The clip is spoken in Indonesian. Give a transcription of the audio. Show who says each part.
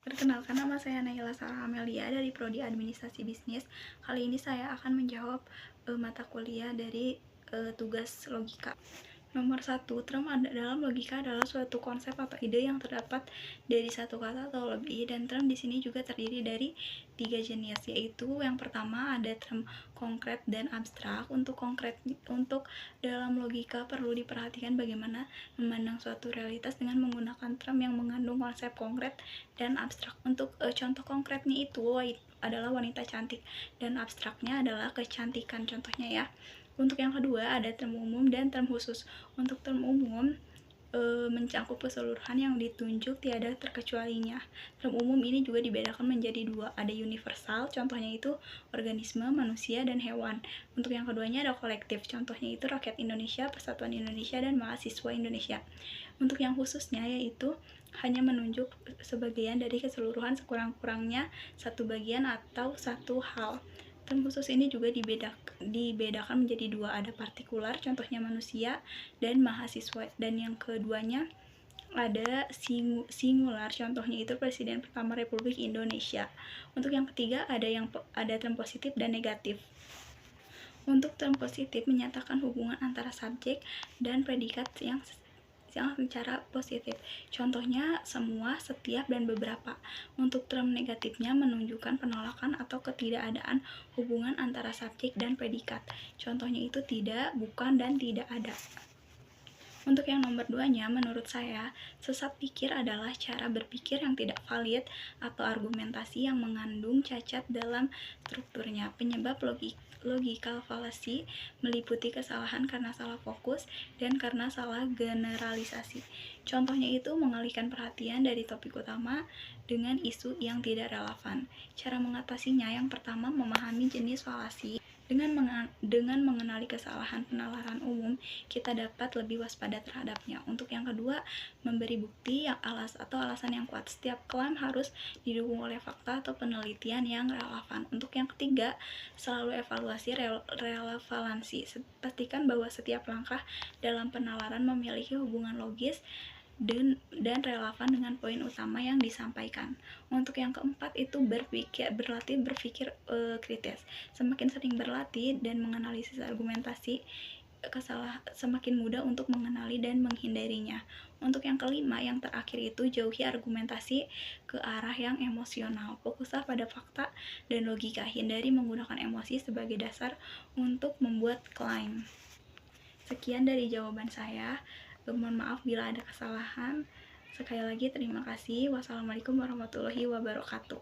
Speaker 1: Perkenalkan, nama saya Naila Sarah Amelia dari Prodi Administrasi Bisnis. Kali ini saya akan menjawab mata kuliah dari tugas logika. Nomor 1, term dalam logika adalah suatu konsep atau ide yang terdapat dari satu kata atau lebih, dan term di sini juga terdiri dari 3 jenis, yaitu yang pertama ada term konkret dan abstrak. Untuk dalam logika perlu diperhatikan bagaimana memandang suatu realitas dengan menggunakan term yang mengandung konsep konkret dan abstrak. Untuk contoh konkretnya itu adalah wanita cantik, dan abstraknya adalah kecantikan, contohnya ya. Untuk yang kedua ada term umum dan term khusus. Untuk term umum mencakup keseluruhan yang ditunjuk tiada terkecualinya. Term umum ini juga dibedakan menjadi dua, ada universal, contohnya itu organisme, manusia, dan hewan. Untuk yang keduanya ada kolektif, contohnya itu rakyat Indonesia, persatuan Indonesia, dan mahasiswa Indonesia. Untuk yang khususnya yaitu hanya menunjuk sebagian dari keseluruhan, sekurang-kurangnya satu bagian atau satu hal. Term khusus ini juga dibedakan menjadi dua, ada partikular, contohnya manusia, dan mahasiswa. Dan yang keduanya ada singular, contohnya itu Presiden pertama Republik Indonesia. Untuk yang ketiga ada term positif dan negatif. Untuk term positif menyatakan hubungan antara subjek dan predikat yang secara positif, contohnya semua, setiap, dan beberapa. Untuk term negatifnya menunjukkan penolakan atau ketidakadaan hubungan antara subjek dan predikat, contohnya itu tidak, bukan, dan tidak ada. Untuk yang nomor 2-nya, menurut saya, sesat pikir adalah cara berpikir yang tidak valid atau argumentasi yang mengandung cacat dalam strukturnya. Penyebab logical fallacy meliputi kesalahan karena salah fokus dan karena salah generalisasi. Contohnya itu mengalihkan perhatian dari topik utama dengan isu yang tidak relevan. Cara mengatasinya, yang pertama, memahami jenis fallacy. Dengan mengenali kesalahan penalaran umum, kita dapat lebih waspada terhadapnya. Untuk yang kedua, memberi bukti alasan yang kuat. Setiap klaim harus didukung oleh fakta atau penelitian yang relevan. Untuk yang ketiga, selalu evaluasi relevansi. Pastikan bahwa setiap langkah dalam penalaran memiliki hubungan logis dan relevan dengan poin utama yang disampaikan. Untuk yang keempat itu berlatih berpikir kritis. Semakin sering berlatih dan menganalisis argumentasi, semakin mudah untuk mengenali dan menghindarinya. Untuk yang kelima, yang terakhir itu jauhi argumentasi ke arah yang emosional. Fokuslah pada fakta dan logika. Hindari menggunakan emosi sebagai dasar untuk membuat klaim. Sekian dari jawaban saya. Mohon maaf bila ada kesalahan. Sekali lagi terima kasih. Wassalamualaikum warahmatullahi wabarakatuh.